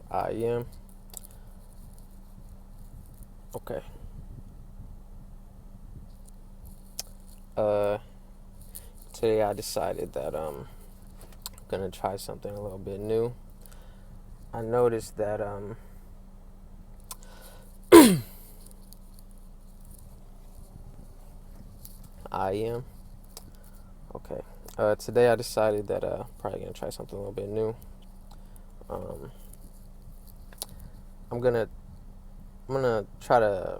I am. Okay. Uh, Today I decided that I'm gonna try something a little bit new. I noticed that I am. Okay. Today I decided that probably gonna try something a little bit new. Um, I'm gonna I'm gonna try to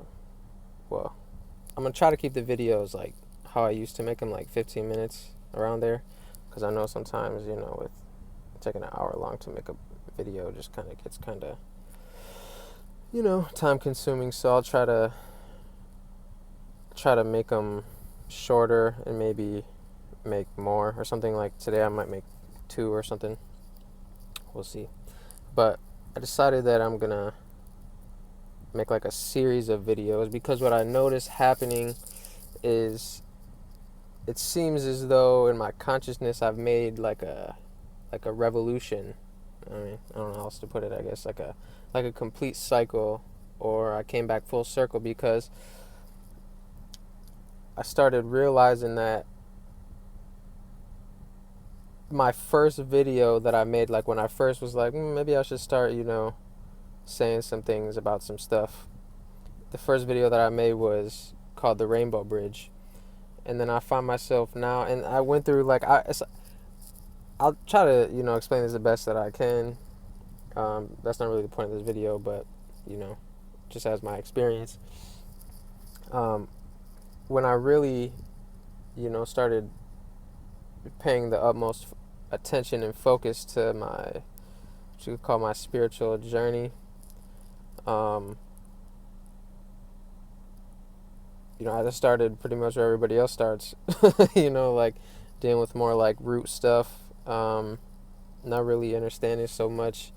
well I'm gonna try to keep the videos like how I used to make them, like 15 minutes around there, because I know sometimes with taking an hour long to make a video just kind of gets kind of time consuming. So I'll try to make them shorter and maybe make more or something. Like today I might make two or something. We'll see. But I decided that I'm gonna make like a series of videos, because what I notice happening is it seems as though in my consciousness I've made like a revolution. I mean, I don't know how else to put it. I guess like a complete cycle, or I came back full circle, because I started realizing that my first video that I made, like when I first was like, maybe I should start, saying some things about some stuff. The first video that I made was called The Rainbow Bridge. And then I find myself now, and I went through like, I'll try to, explain this the best that I can. That's not really the point of this video, but, just as my experience. Um, when I really, started paying the utmost attention and focus to what you could call my spiritual journey, um, I just started pretty much where everybody else starts, like dealing with more like root stuff, not really understanding so much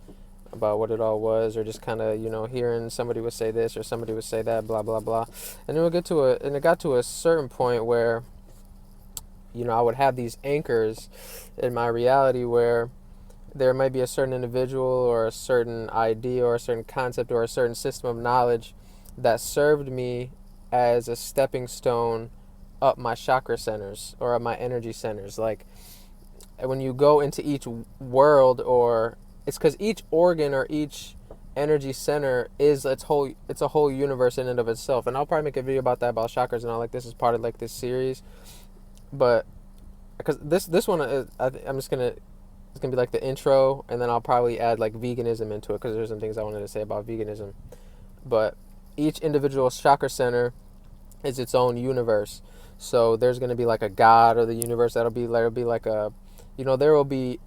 about what it all was, or just kind of, hearing somebody would say this or somebody would say that, blah, blah, blah. And it got to a certain point where, I would have these anchors in my reality where there might be a certain individual or a certain idea or a certain concept or a certain system of knowledge that served me as a stepping stone up my chakra centers or up my energy centers. Like when you go into each world, or it's because each organ or each energy center is it's a whole universe in and of itself. And I'll probably make a video about that, about chakras and all, like this is part of like this series. But because this one I'm just gonna it's gonna be like the intro, and then I'll probably add like veganism into it, because there's some things I wanted to say about veganism. But each individual chakra center is its own universe. So there's gonna be like a god or the universe that'll be like a, there will be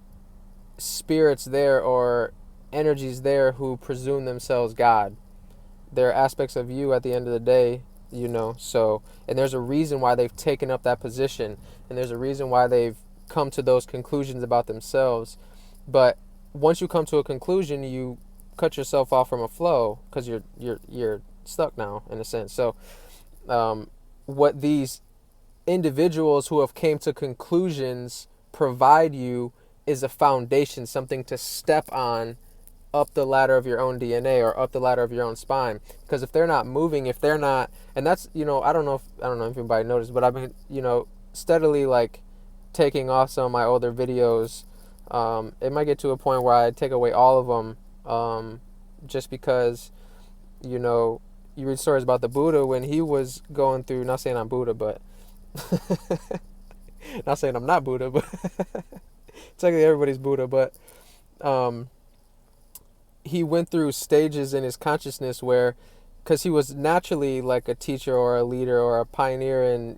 spirits there or energies there who presume themselves God. They're aspects of you at the end of the day, so, and there's a reason why they've taken up that position, and there's a reason why they've come to those conclusions about themselves. But once you come to a conclusion, you cut yourself off from a flow, because you're stuck now, in a sense. So what these individuals who have came to conclusions provide you is a foundation, something to step on up the ladder of your own DNA, or up the ladder of your own spine. Because if they're not moving, if they're not, and that's, I don't know if anybody noticed, but I've been, steadily like taking off some of my older videos. It might get to a point where I take away all of them, just because, you read stories about the Buddha when he was going through, not saying I'm Buddha, but not saying I'm not Buddha, but technically everybody's Buddha, but he went through stages in his consciousness where, because he was naturally like a teacher or a leader or a pioneer in,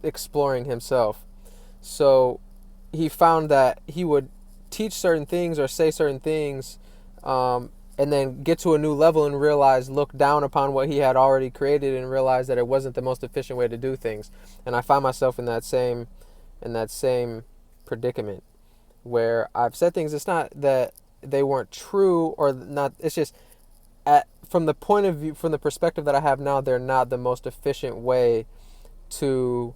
exploring himself. So he found that he would teach certain things or say certain things, and then get to a new level and look down upon what he had already created, and realize that it wasn't the most efficient way to do things. And I find myself in that same predicament, where I've said things, it's not that they weren't true or not, it's just from the point of view, from the perspective that I have now, they're not the most efficient way to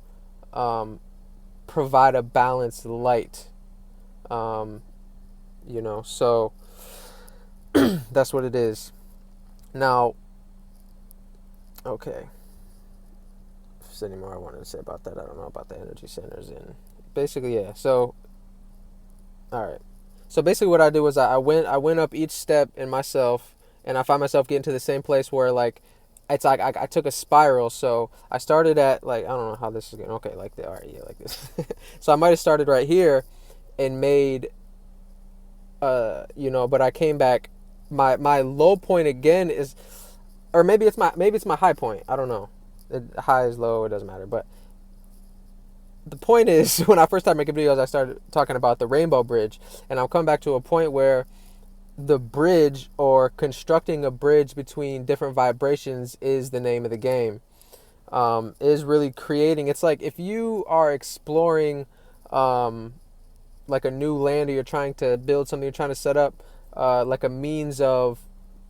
provide a balanced light, So that's what it is. Now, okay. If there's any more I wanted to say about that, I don't know about the energy centers and basically, yeah. So, all right. So basically, what I did was I went up each step in myself, and I find myself getting to the same place where like it's like I took a spiral. So I started at like I don't know how this is going. Okay, like the all right, yeah, like this. So I might have started right here and made but I came back. My low point again is, or maybe it's my high point. I don't know. High is low. It doesn't matter. But the point is, when I first started making videos, I started talking about the rainbow bridge, and I'll come back to a point where the bridge or constructing a bridge between different vibrations is the name of the game. Is really creating. It's like if you are exploring, like a new land, or you're trying to build something, you're trying to set up, like a means of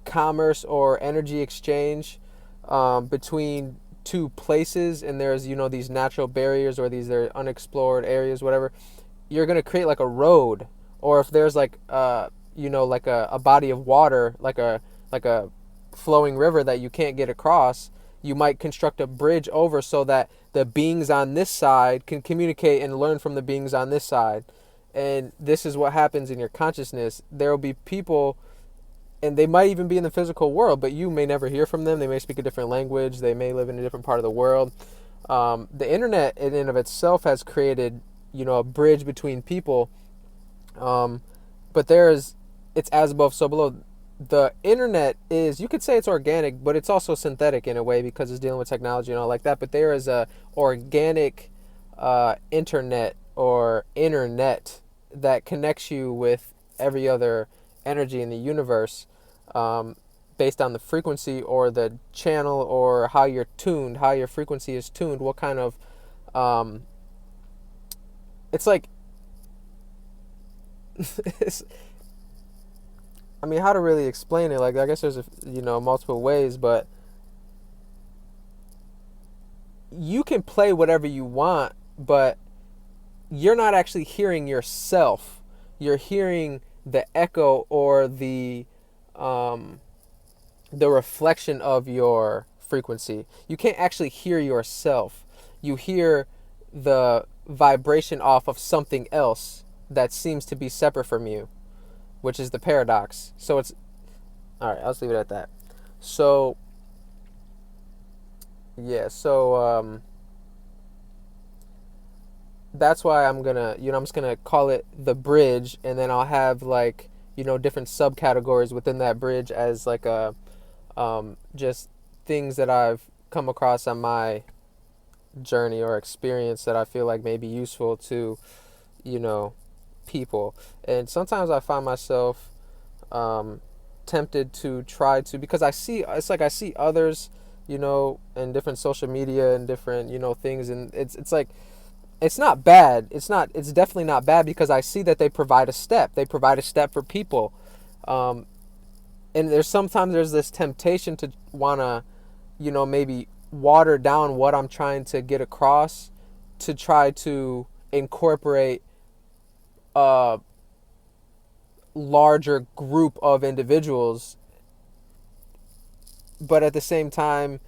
commerce or energy exchange, between two places, and there's these natural barriers or these are unexplored areas, whatever. You're gonna create like a road, or if there's like like a body of water, like a flowing river that you can't get across, you might construct a bridge over so that the beings on this side can communicate and learn from the beings on this side. And this is what happens in your consciousness. There will be people, and they might even be in the physical world, but you may never hear from them. They may speak a different language. They may live in a different part of the world. The internet in and of itself has created, a bridge between people. But it's as above, so below. The internet is, you could say it's organic, but it's also synthetic in a way because it's dealing with technology and all like that. But there is a organic internet or internet that connects you with every other energy in the universe, based on the frequency or the channel or how you're tuned, how your frequency is tuned, what kind of, it's like, it's, I mean, how to really explain it? Like, I guess there's multiple ways, but you can play whatever you want, but you're not actually hearing yourself. You're hearing the echo or the reflection of your frequency. You can't actually hear yourself. You hear the vibration off of something else that seems to be separate from you, which is the paradox. So it's all right. I'll just leave it at that. So yeah. So that's why I'm just gonna call it the bridge, and then I'll have like different subcategories within that bridge as like a just things that I've come across on my journey or experience that I feel like may be useful to you know people. And sometimes I find myself tempted to try to, because I see others in different social media and different things, and it's like it's not bad. It's definitely not bad, because I see that they provide a step. They provide a step for people. And there's this temptation to wanna, maybe water down what I'm trying to get across, to try to incorporate a larger group of individuals. But at the same time,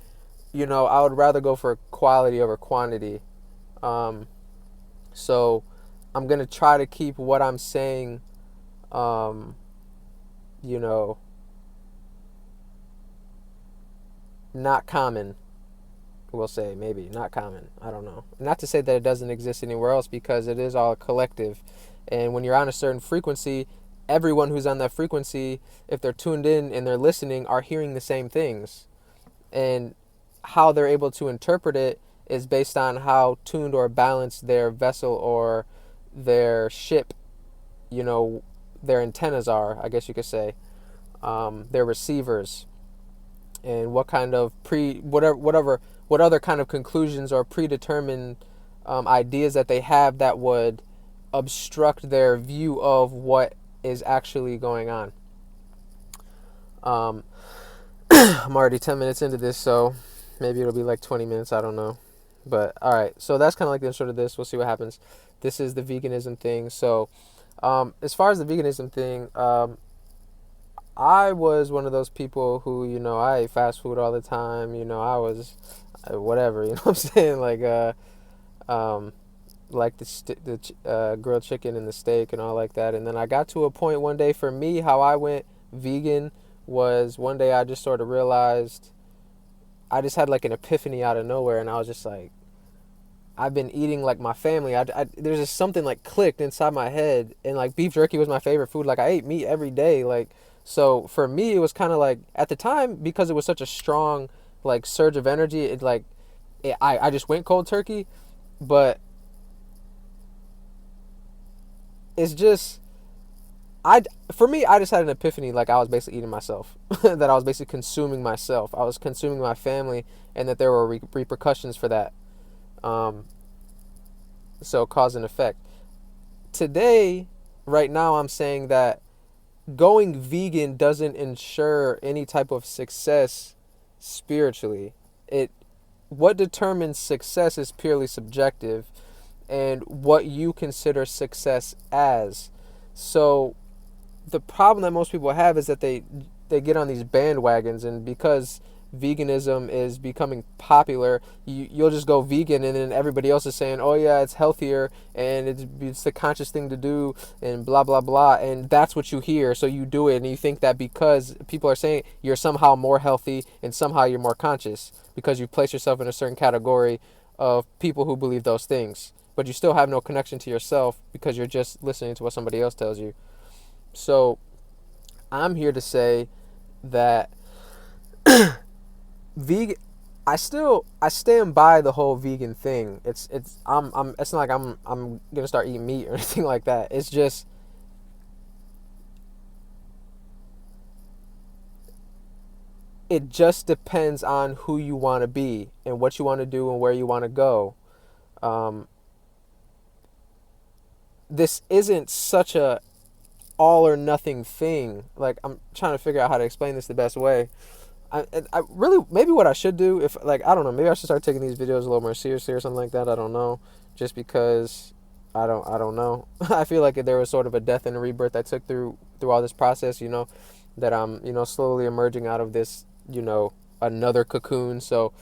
I would rather go for quality over quantity. So I'm going to try to keep what I'm saying, you know, not common. We'll say maybe not common. I don't know. Not to say that it doesn't exist anywhere else, because it is all collective. And when you're on a certain frequency, everyone who's on that frequency, if they're tuned in and they're listening, are hearing the same things. And how they're able to interpret it is based on how tuned or balanced their vessel or their ship, their antennas are, I guess you could say, their receivers, and what kind of what other kind of conclusions or predetermined ideas that they have that would obstruct their view of what is actually going on. I'm already 10 minutes into this, so maybe it'll be like 20 minutes, I don't know. But all right, so that's kind of like the intro to this. We'll see what happens. This is the veganism thing. So As far as the veganism thing, I was one of those people who, I ate fast food all the time. I was whatever. You know what I'm saying? Um, like the grilled chicken and the steak and all like that. And then I got to a point one day, for me, how I went vegan was one day I just sort of realized, I just had like an epiphany out of nowhere, and I was just like, I've been eating like my family. There's just something like clicked inside my head, and like beef jerky was my favorite food. Like I ate meat every day. Like, so for me, it was kind of like at the time, because it was such a strong like surge of energy. I just went cold turkey, but it's just I for me, I just had an epiphany. Like I was basically eating myself, that I was basically consuming myself. I was consuming my family, and that there were repercussions for that. Um, so cause and effect. Today, right now, I'm saying that going vegan doesn't ensure any type of success spiritually. It What determines success is purely subjective, and what you consider success as. So the problem that most people have is that they get on these bandwagons, and because veganism is becoming popular, you'll just go vegan, and then everybody else is saying, oh yeah, it's healthier, and it's the conscious thing to do, and blah blah blah, and that's what you hear, so you do it, and you think that because people are saying, you're somehow more healthy and somehow you're more conscious because you place yourself in a certain category of people who believe those things, but you still have no connection to yourself because you're just listening to what somebody else tells you. So I'm here to say that vegan I stand by the whole vegan thing. It's not like I'm gonna start eating meat or anything like that. It's just, it just depends on who you want to be and what you want to do and where you want to go. Um, this isn't such a all or nothing thing. Like, I'm trying to figure out how to explain this the best way. I really, maybe what I should do, if like, I don't know, maybe I should start taking these videos a little more seriously or something like that. I don't know, just because I don't know. I feel like there was sort of a death and a rebirth I took through all this process. That I'm slowly emerging out of this, another cocoon. So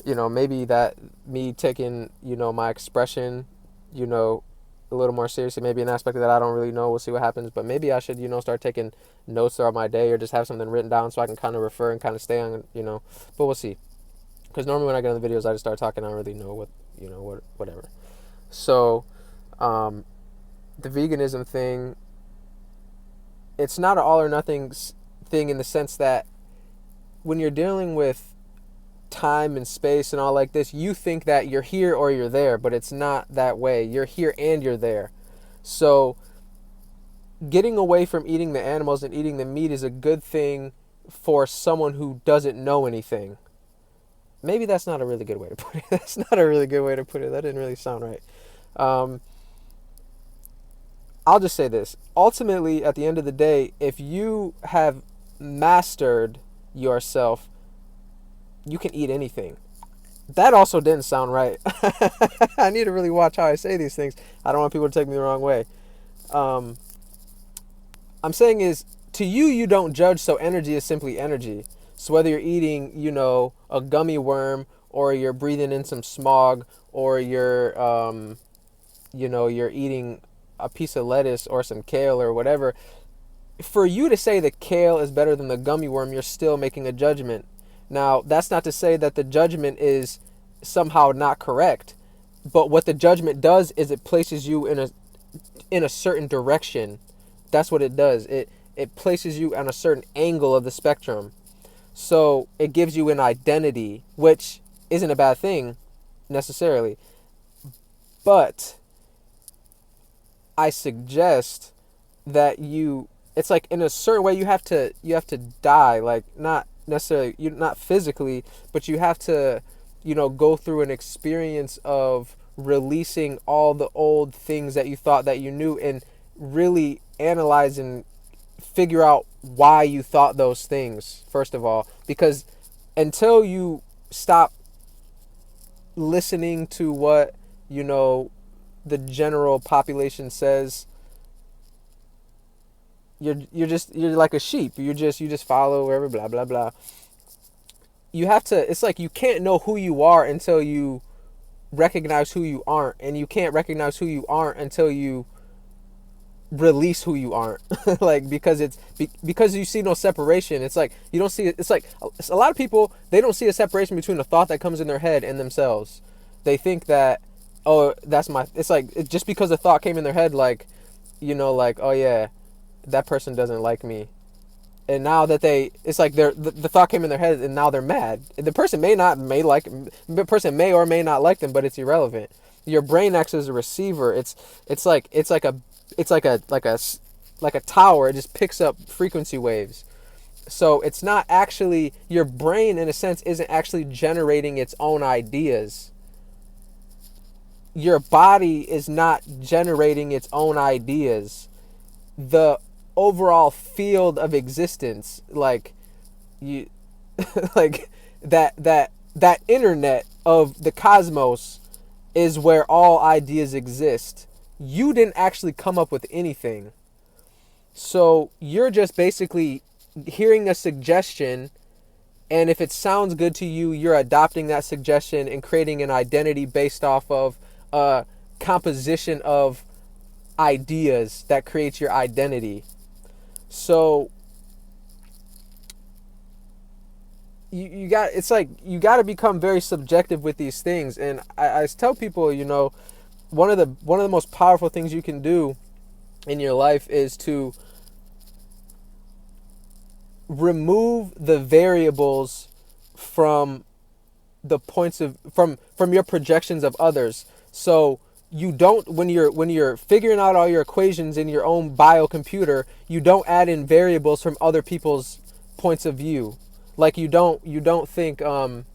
maybe that me taking my expression, you know a little more seriously, maybe an aspect of that I don't really know. We'll see what happens, but maybe I should start taking notes throughout my day, or just have something written down so I can kind of refer and kind of stay on, but we'll see. Because normally when I get on the videos, I just start talking, I don't really know whatever. So the veganism thing, it's not an all or nothing thing, in the sense that when you're dealing with time and space and all like this, you think that you're here or you're there, but it's not that way. You're here and you're there. So getting away from eating the animals and eating the meat is a good thing for someone who doesn't know anything. Maybe that's not a really good way to put it. That's not a really good way to put it. That didn't really sound right. I'll just say this. Ultimately, at the end of the day, if you have mastered yourself, you can eat anything. That also didn't sound right. I need to really watch how I say these things. I don't want people to take me the wrong way. I'm saying is, to you, you don't judge, so energy is simply energy. So whether you're eating, a gummy worm, or you're breathing in some smog, or you're eating a piece of lettuce or some kale or whatever, for you to say the kale is better than the gummy worm, you're still making a judgment. Now, that's not to say that the judgment is somehow not correct, but what the judgment does is it places you in a certain direction. That's what it does. It places you on a certain angle of the spectrum. So it gives you an identity, which isn't a bad thing necessarily. But I suggest that it's like, in a certain way, you have to die, like, not necessarily, you not physically, but you have to go through an experience of releasing all the old things that you thought that you knew, and really analyze and figure out why you thought those things, first of all, because until you stop listening to what the general population says, you're like a sheep. You just follow wherever, blah blah blah. You have to, it's like you can't know who you are until you recognize who you aren't, and you can't recognize who you aren't until you release who you aren't. Like, because because you see no separation. It's like you don't see it. It's like a lot of people, they don't see a separation between a thought that comes in their head and themselves. They think that, oh, that's my, it's like just because a thought came in their head, like, like, oh yeah, that person doesn't like me. And now that it's like the thought came in their head, and now they're mad. The person the person may or may not like them, but it's irrelevant. Your brain acts as a receiver. It's like a tower. It just picks up frequency waves. So it's not actually, your brain in a sense isn't actually generating its own ideas. Your body is not generating its own ideas. The overall field of existence, like you like that internet of the cosmos, is where all ideas exist. You didn't actually come up with anything. So you're just basically hearing a suggestion, and if it sounds good to you, you're adopting that suggestion and creating an identity based off of a composition of ideas that creates your identity. So you got, it's like you got to become very subjective with these things. And I tell people, one of the most powerful things you can do in your life is to remove the variables from the points of from your projections of others. So you don't, when you're figuring out all your equations in your own biocomputer, you don't add in variables from other people's points of view. Like you don't think, well,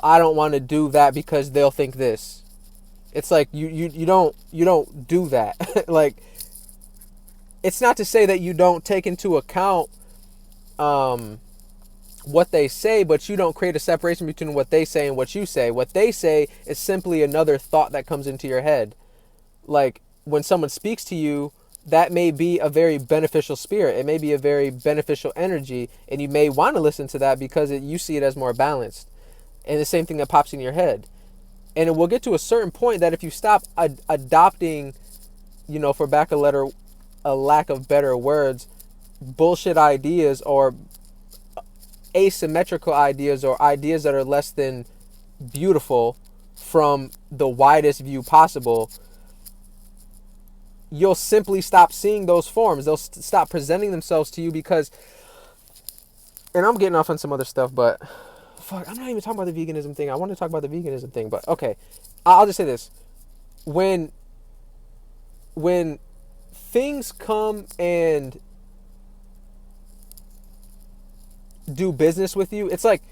I don't want to do that because they'll think this. It's like you don't do that. Like, it's not to say that you don't take into account what they say, but you don't create a separation between what they say and what you say. What they say is simply another thought that comes into your head. Like, when someone speaks to you, that may be a very beneficial spirit. It may be a very beneficial energy, and you may want to listen to that because you see it as more balanced. And the same thing that pops in your head. And it will get to a certain point that if you stop adopting, for a lack of better words, bullshit ideas or asymmetrical ideas, or ideas that are less than beautiful from the widest view possible, you'll simply stop seeing those forms. They'll stop presenting themselves to you because, and I'm getting off on some other stuff, but fuck, I'm not even talking about the veganism thing. I want to talk about the veganism thing, but okay. I'll just say this. When things come and do business with you, it's like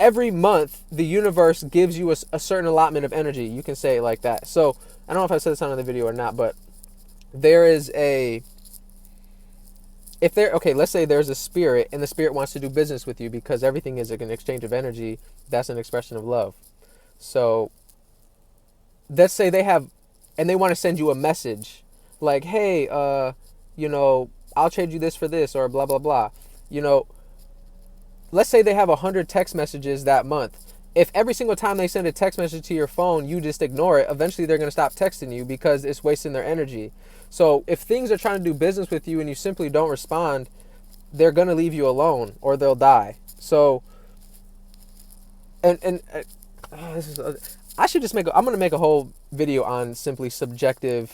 every month the universe gives you a certain allotment of energy. You can say it like that. So I don't know if I said this on the video or not, but there is let's say there's a spirit, and the spirit wants to do business with you because everything is like an exchange of energy. That's an expression of love. So let's say they want to send you a message like, hey, I'll trade you this for this, or blah blah blah. Let's say they have 100 text messages that month. If every single time they send a text message to your phone, you just ignore it, eventually they're going to stop texting you because it's wasting their energy. So if things are trying to do business with you and you simply don't respond, they're going to leave you alone or they'll die. So, I should just I'm going to make a whole video on simply a subjective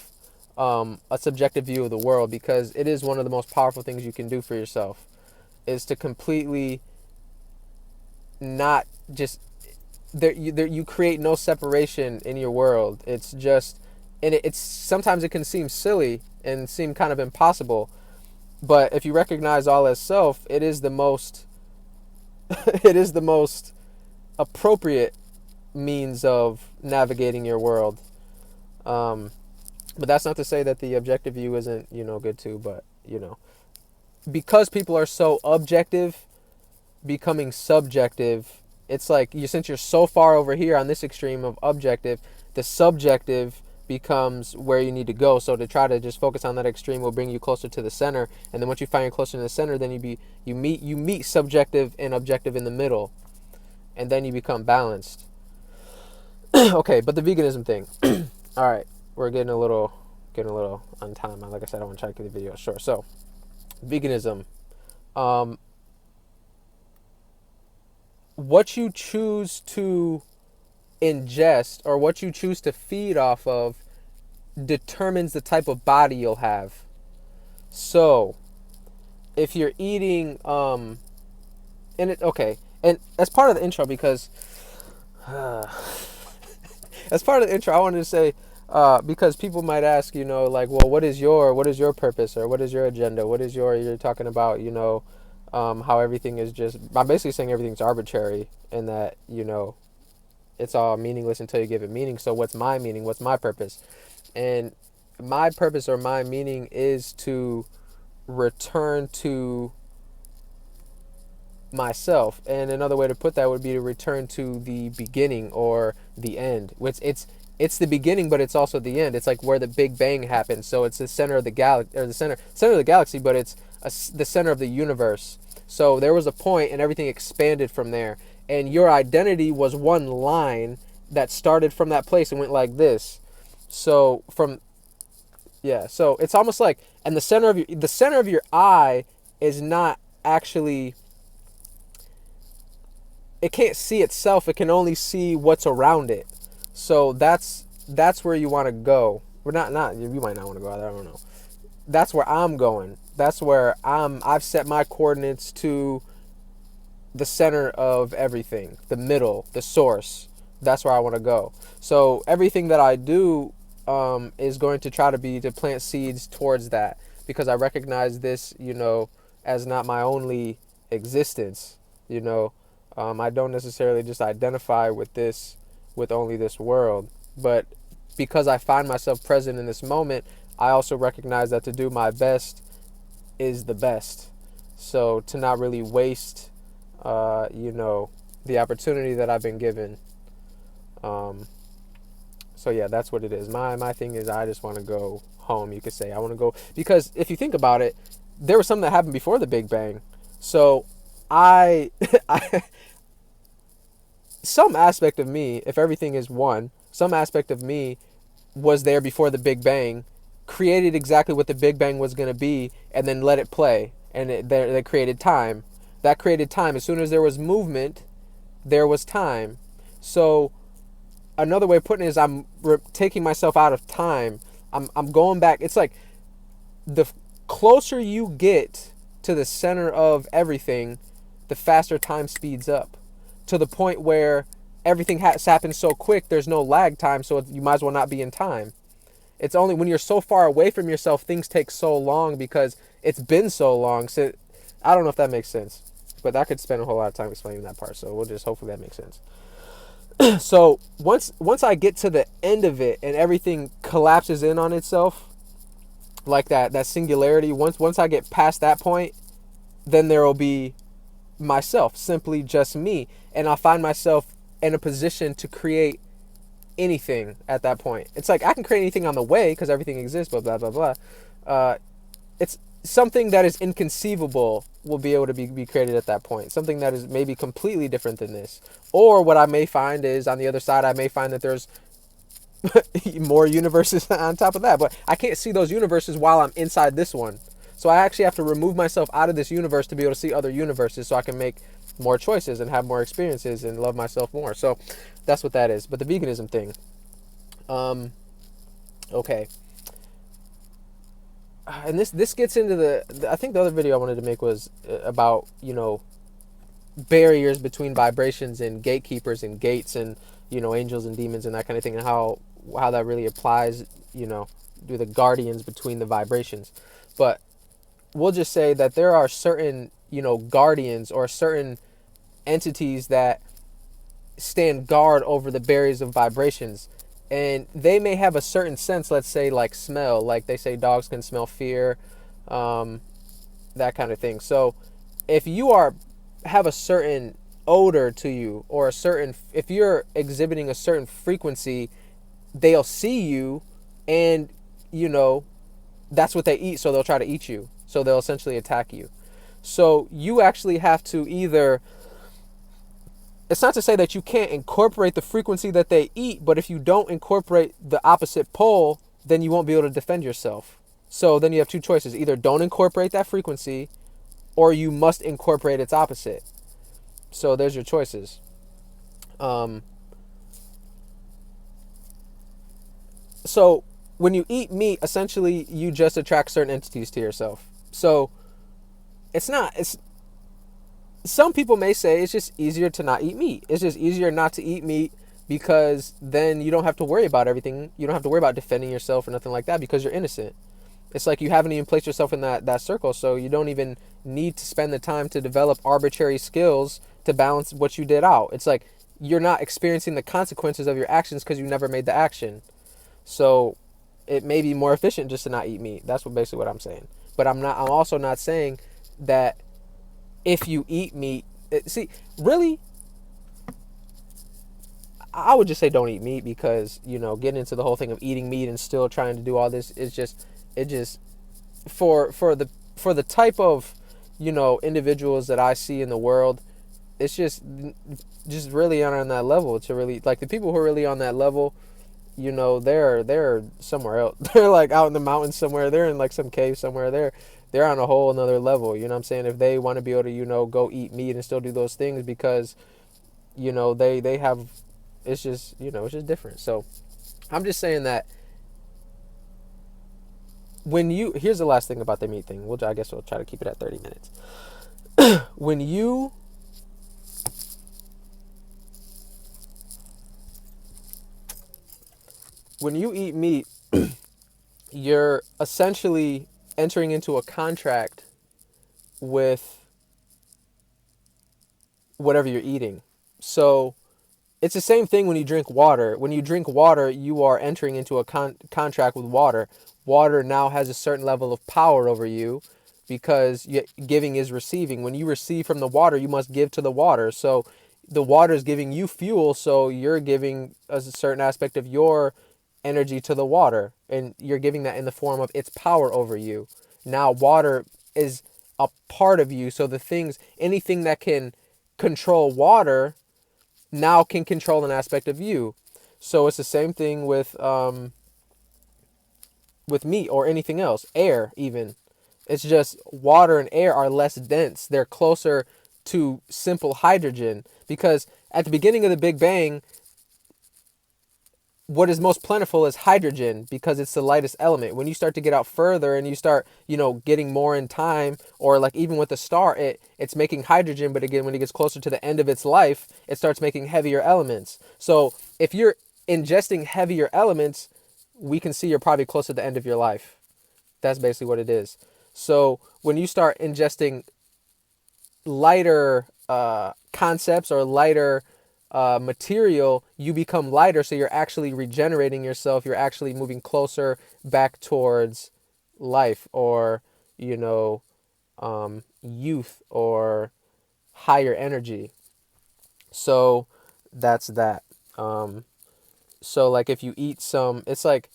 view of the world, because it is one of the most powerful things you can do for yourself, is to completely not just you create no separation in your world. It's just, and it's sometimes it can seem silly and seem kind of impossible, but if you recognize all as self, it is the most appropriate means of navigating your world. But that's not to say that the objective view isn't good too, but because people are so objective, becoming subjective, it's like since you're so far over here on this extreme of objective, the subjective becomes where you need to go. So to try to just focus on that extreme will bring you closer to the center, and then once you find you're closer to the center, then you meet subjective and objective in the middle, and then you become balanced. Okay, but the veganism thing. All right, we're getting a little on time. Like I said, I want to try to keep the video short. So, veganism. What you choose to ingest or what you choose to feed off of determines the type of body you'll have. So, if you're eating, and as part of the intro, because as part of the intro, I wanted to say, because people might ask, like, well, what is your purpose, or what is your agenda? You're talking about, how everything is just, I'm basically saying everything's arbitrary, and that, it's all meaningless until you give it meaning. So what's my meaning? What's my purpose? And my purpose or my meaning is to return to myself. And another way to put that would be to return to the beginning or the end. It's the beginning, but it's also the end. It's like where the Big Bang happened. So it's the center of the galaxy, or the center of the galaxy, but it's the center of the universe. So there was a point, and everything expanded from there. And your identity was one line that started from that place and went like this. So so it's almost like, and the center of your eye is not actually, it can't see itself. It can only see what's around it. So that's where you want to go. We're not you might not want to go there, I don't know. That's where I'm going. That's where I've set my coordinates to the center of everything, the middle, the source. That's where I want to go. So everything that I do is going to try to plant seeds towards that, because I recognize this, as not my only existence. I don't necessarily just identify with only this world, but because I find myself present in this moment, I also recognize that to do my best is the best. So to not really waste, the opportunity that I've been given. So yeah, that's what it is. My thing is, I just want to go home. You could say I want to go, because if you think about it, there was something that happened before the Big Bang. So I some aspect of me, if everything is one, some aspect of me was there before the Big Bang, created exactly what the Big Bang was going to be, and then let it play. And they created time. That created time. As soon as there was movement, there was time. So another way of putting it is I'm taking myself out of time. I'm going back. It's like the closer you get to the center of everything, the faster time speeds up, to the point where everything has happened so quick, there's no lag time, so you might as well not be in time. It's only when you're so far away from yourself, things take so long because it's been so long. So I don't know if that makes sense, but I could spend a whole lot of time explaining that part, so hopefully that makes sense. So once I get to the end of it and everything collapses in on itself, like that singularity, once I get past that point, then there will be myself, simply just me, and I'll find myself in a position to create anything at that point. It's like I can create anything on the way because everything exists, blah, blah, blah, blah. It's something that is inconceivable will be able to be created at that point. Something that is maybe completely different than this. Or what I may find is, on the other side, I may find that there's more universes on top of that. But I can't see those universes while I'm inside this one. So I actually have to remove myself out of this universe to be able to see other universes, so I can make more choices and have more experiences and love myself more. So that's what that is. But the veganism thing. Okay. And this gets into I think the other video I wanted to make was about, barriers between vibrations and gatekeepers and gates and, angels and demons and that kind of thing, and how that really applies, to the guardians between the vibrations. But we'll just say that there are certain, guardians or certain entities that stand guard over the barriers of vibrations. And they may have a certain sense, let's say like smell, like they say dogs can smell fear, that kind of thing. So if you have a certain odor to you, or if you're exhibiting a certain frequency, they'll see you And, you know, that's what they eat, so they'll try to eat you. So they'll essentially attack you. So you actually have to either, it's not to say that you can't incorporate the frequency that they eat, but if you don't incorporate the opposite pole, then you won't be able to defend yourself. So then you have two choices: either don't incorporate that frequency, or you must incorporate its opposite. So there's your choices. Um, so when you eat meat, essentially you just attract certain entities to yourself. So it's some people may say it's just easier to not eat meat. It's just easier not to eat meat because then you don't have to worry about everything. You don't have to worry about defending yourself or nothing like that because you're innocent. It's like you haven't even placed yourself in that circle, so you don't even need to spend the time to develop arbitrary skills to balance what you did out. It's like you're not experiencing the consequences of your actions because you never made the action. So it may be more efficient just to not eat meat. That's basically what I'm saying. But I'm also not saying that if you eat meat, see, really, I would just say don't eat meat because, getting into the whole thing of eating meat and still trying to do all this is just, it just, for the type of, individuals that I see in the world, it's just really on that level to really, like, the people who are really on that level, they're somewhere else. They're like out in the mountains somewhere. They're in like some cave somewhere. They're on a whole another level. You know what I'm saying? If they want to be able to, go eat meat and still do those things because, they have, it's just different. So I'm just saying that here's the last thing about the meat thing. I guess we'll try to keep it at 30 minutes. When you when you eat meat, you're essentially entering into a contract with whatever you're eating. So it's the same thing when you drink water. When you drink water, you are entering into a contract with water. Water now has a certain level of power over you because giving is receiving. When you receive from the water, you must give to the water. So the water is giving you fuel, so you're giving a certain aspect of your energy to the water, and you're giving that in the form of its power over you. Now water is a part of you, so anything that can control water now can control an aspect of you. So it's the same thing with meat or anything else, air even. It's just water and air are less dense. They're closer to simple hydrogen because at the beginning of the Big Bang, what is most plentiful is hydrogen because it's the lightest element. When you start to get out further and you start, getting more in time, or like even with a star, it's making hydrogen, but again, when it gets closer to the end of its life, it starts making heavier elements. So if you're ingesting heavier elements, we can see you're probably close to the end of your life. That's basically what it is. So when you start ingesting lighter concepts or lighter material, you become lighter. So you're actually regenerating yourself. You're actually moving closer back towards life, or youth, or higher energy. So that's that. So like if you eat some, it's like,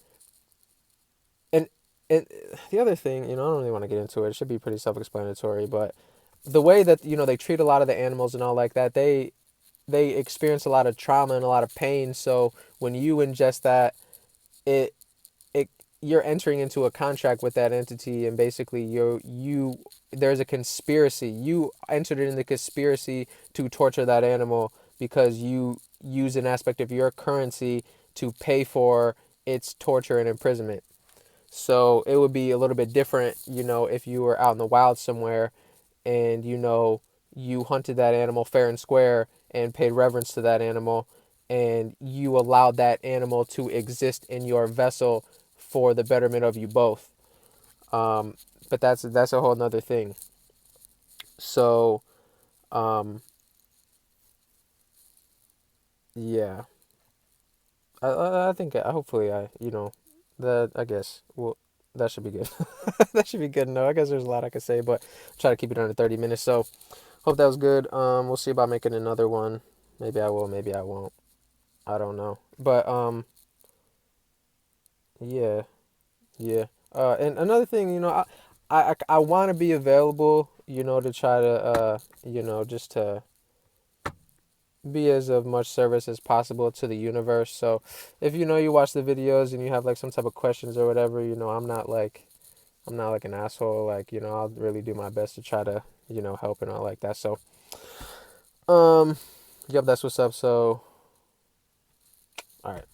and and the other thing, I don't really want to get into it. It should be pretty self-explanatory, but the way that they treat a lot of the animals and all like that, they experience a lot of trauma and a lot of pain. So when you ingest that, it it you're entering into a contract with that entity, and basically you there's a conspiracy. You entered in the conspiracy to torture that animal because you use an aspect of your currency to pay for its torture and imprisonment. So it would be a little bit different, if you were out in the wild somewhere and you hunted that animal fair and square and paid reverence to that animal, and you allowed that animal to exist in your vessel for the betterment of you both. But that's a whole nother thing. So yeah, I think hopefully that I guess well that should be good. That should be good. No, I guess there's a lot I could say, but try to keep it under 30 minutes. So hope that was good. We'll see about making another one. Maybe I will, maybe I won't. I don't know. But Yeah. Yeah. And another thing, I want to be available, to try to, just to be as of much service as possible to the universe. So if you watch the videos and you have like some type of questions or whatever, I'm not like an asshole. Like, I'll really do my best to try to, help and all like that. So, um, yep, that's what's up. So, all right.